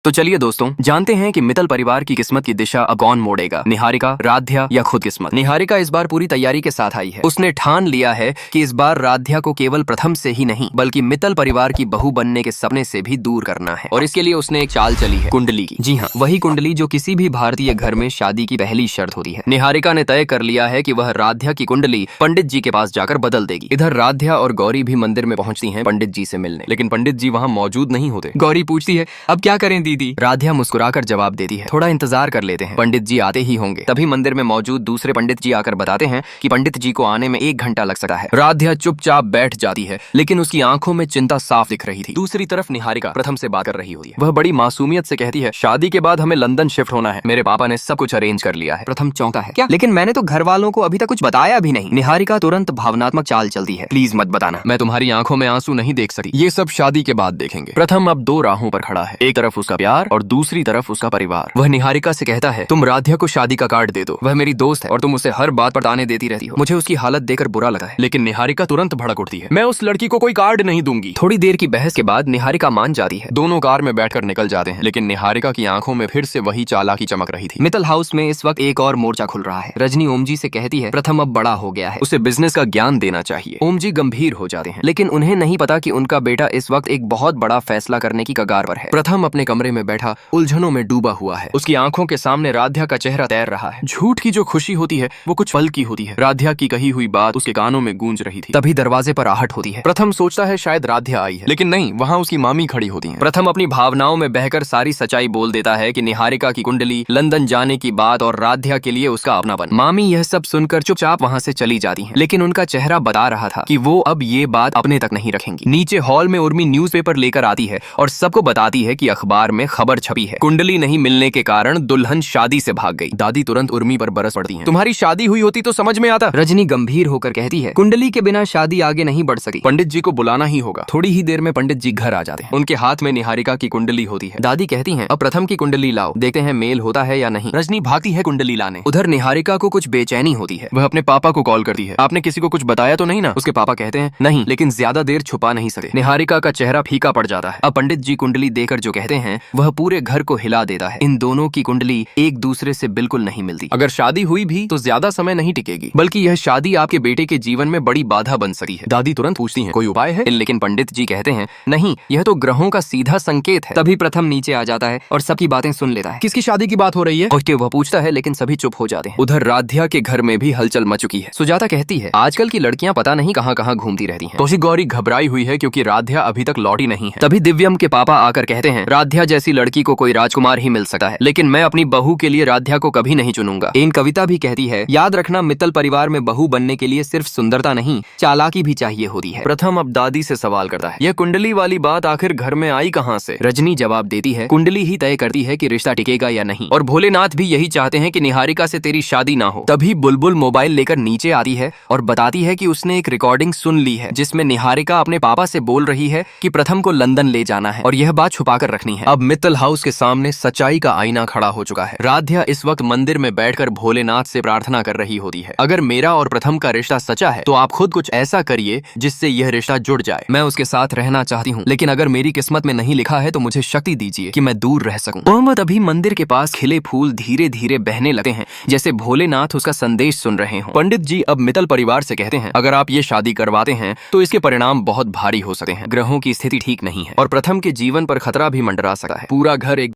तो चलिए दोस्तों, जानते हैं कि मित्तल परिवार की किस्मत की दिशा अब कौन मोड़ेगा, निहारिका, राध्या या खुद किस्मत। निहारिका इस बार पूरी तैयारी के साथ आई है। उसने ठान लिया है कि इस बार राध्या को केवल प्रथम से ही नहीं बल्कि मित्तल परिवार की बहू बनने के सपने से भी दूर करना है। और इसके लिए उसने एक चाल चली है, कुंडली की। जी हाँ, वही कुंडली जो किसी भी भारतीय घर में शादी की पहली शर्त होती है। निहारिका ने तय कर लिया है कि वह राध्या की कुंडली पंडित जी के पास जाकर बदल देगी। इधर राध्या और गौरी भी मंदिर में पहुंचती हैं पंडित जी से मिलने, लेकिन पंडित जी वहाँ मौजूद नहीं होते। गौरी पूछती है, अब क्या करें दीदी? राध्या मुस्कुराकर जवाब देती है, थोड़ा इंतजार कर लेते हैं, पंडित जी आते ही होंगे। तभी मंदिर में मौजूद दूसरे पंडित जी आकर बताते हैं कि पंडित जी को आने में 1 घंटा लग सकता है। राध्या चुपचाप बैठ जाती है, लेकिन उसकी आंखों में चिंता साफ दिख रही थी। दूसरी तरफ निहारिका प्रथम से बात कर रही होती है। वह बड़ी मासूमियत से कहती है, शादी के बाद हमें लंदन शिफ्ट होना है, मेरे पापा ने सब कुछ अरेंज कर लिया है। प्रथम चौंका है, क्या? लेकिन मैंने तो घर वालों को अभी तक कुछ बताया भी नहीं। निहारिका तुरंत भावनात्मक चाल चलती है, प्लीज मत बताना, मैं तुम्हारी आंखों में आंसू नहीं देख सकती, ये सब शादी के बाद देखेंगे। प्रथम अब 2 राहों पर खड़ा है, एक तरफ उसका प्यार और दूसरी तरफ उसका परिवार। वह निहारिका से कहता है, तुम राध्या को शादी का कार्ड दे दो, वह मेरी दोस्त है और तुम उसे हर बात पर ताने देती रहती हो, मुझे उसकी हालत देखकर बुरा लगता है। लेकिन निहारिका तुरंत भड़क उठती है, मैं उस लड़की को कोई कार्ड नहीं दूंगी। थोड़ी देर की बहस के बाद निहारिका मान जाती है। दोनों कार में बैठकर निकल जाते हैं, लेकिन निहारिका की आंखों में फिर से वही चालाकी चमक रही थी। मित्तल हाउस में इस वक्त एक और मोर्चा खुल रहा है। रजनी ओमजी से कहती है, प्रथम अब बड़ा हो गया है, उसे बिजनेस का ज्ञान देना चाहिए। ओमजी गंभीर हो जाते हैं, लेकिन उन्हें नहीं पता कि उनका बेटा इस वक्त एक बहुत बड़ा फैसला करने की कगार पर है। प्रथम अपने कमरे में बैठा उलझनों में डूबा हुआ है। उसकी आंखों के सामने राध्या का चेहरा तैर रहा है। झूठ की जो खुशी होती है वो कुछ पल की होती है। राध्या की कही हुई बात उसके कानों में गूंज रही थी। तभी दरवाजे पर आहट होती है। प्रथम सोचता है शायद राध्या आई है, लेकिन नहीं, वहाँ उसकी मामी खड़ी होती है। प्रथम अपनी भावनाओं में बहकर सारी सच्चाई बोल देता है कि निहारिका की कुंडली, लंदन जाने की बात और राध्या के लिए उसका अपनापन। मामी यह सब सुनकर चुपचाप वहाँ से चली जाती है, लेकिन उनका चेहरा बता रहा था कि वो अब ये बात अपने तक नहीं रखेंगी। नीचे हॉल में उर्मी न्यूज़पेपर लेकर आती है और सबको बताती है कि अखबार में खबर छपी है, कुंडली नहीं मिलने के कारण दुल्हन शादी से भाग गई। दादी तुरंत उर्मी पर बरस पड़ती हैं, तुम्हारी शादी हुई होती तो समझ में आता। रजनी गंभीर होकर कहती है, कुंडली के बिना शादी आगे नहीं बढ़ सकी, पंडित जी को बुलाना ही होगा। थोड़ी ही देर में पंडित जी घर आ जाते हैं। उनके हाथ में निहारिका की कुंडली होती है। दादी कहती हैं, अब प्रथम की कुंडली लाओ, देखते हैं मेल होता है या नहीं। रजनी भागती है कुंडली लाने। उधर निहारिका को कुछ बेचैनी होती है। वह अपने पापा को कॉल करती है, आपने किसी को कुछ बताया तो नहीं ना? उसके पापा कहते हैं, नहीं, लेकिन ज्यादा देर छुपा नहीं सके। निहारिका का चेहरा फीका पड़ जाता है। अब पंडित जी कुंडली देकर जो कहते हैं वह पूरे घर को हिला देता है। इन दोनों की कुंडली एक दूसरे से बिल्कुल नहीं मिलती। अगर शादी हुई भी तो ज्यादा समय नहीं टिकेगी, बल्कि यह शादी आपके बेटे के जीवन में बड़ी बाधा बन सकती है। दादी तुरंत पूछती हैं, कोई उपाय है? लेकिन पंडित जी कहते हैं, नहीं, यह तो ग्रहों का सीधा संकेत है। तभी प्रथम नीचे आ जाता है और सबकी बातें सुन लेता है। किसकी शादी की बात हो रही है? वह पूछता है, लेकिन सभी चुप हो जाते हैं। उधर राध्या के घर में भी हलचल मच चुकी है। सुजाता कहती है, आजकल की लड़कियां पता नहीं कहाँ कहाँ घूमती रहती हैं। कौशिक गौरी घबराई हुई है क्योंकि राध्या अभी तक लौटी नहीं है। तभी दिव्यम के पापा आकर कहते हैं, राध्या जैसी लड़की को कोई राजकुमार ही मिल सकता है, लेकिन मैं अपनी बहू के लिए राध्या को कभी नहीं चुनूंगा। इन कविता भी कहती है, याद रखना, मित्तल परिवार में बहू बनने के लिए सिर्फ सुंदरता नहीं, चालाकी भी चाहिए होती है। प्रथम अब दादी से सवाल करता है, यह कुंडली वाली बात आखिर घर में आई कहाँ से? रजनी जवाब देती है, कुंडली ही तय करती है कि रिश्ता टिकेगा या नहीं, और भोलेनाथ भी यही चाहते हैं कि निहारिका से तेरी शादी ना हो। तभी बुलबुल मोबाइल लेकर नीचे आती है और बताती है कि उसने एक रिकॉर्डिंग सुन ली है जिसमें निहारिका अपने पापा से बोल रही है कि प्रथम को लंदन ले जाना है और यह बात छुपाकर रखनी है। अब मित्तल हाउस के सामने सच्चाई का आईना खड़ा हो चुका है। राध्या इस वक्त मंदिर में बैठकर भोलेनाथ से प्रार्थना कर रही होती है, अगर मेरा और प्रथम का रिश्ता सच्चा है तो आप खुद कुछ ऐसा करिए जिससे यह रिश्ता जुड़ जाए। मैं उसके साथ रहना चाहती हूँ, लेकिन अगर मेरी किस्मत में नहीं लिखा है तो मुझे शक्ति दीजिए कि मैं दूर रह सकूं। मोहम्मद अभी मंदिर के पास खिले फूल धीरे धीरे बहने लगते हैं, जैसे भोलेनाथ उसका संदेश सुन रहे हों। पंडित जी अब मित्तल परिवार से कहते हैं, अगर आप ये शादी करवाते हैं तो इसके परिणाम बहुत भारी हो सकते हैं। ग्रहों की स्थिति ठीक नहीं है और प्रथम के जीवन पर खतरा भी मंडरा सकता है। पूरा घर एक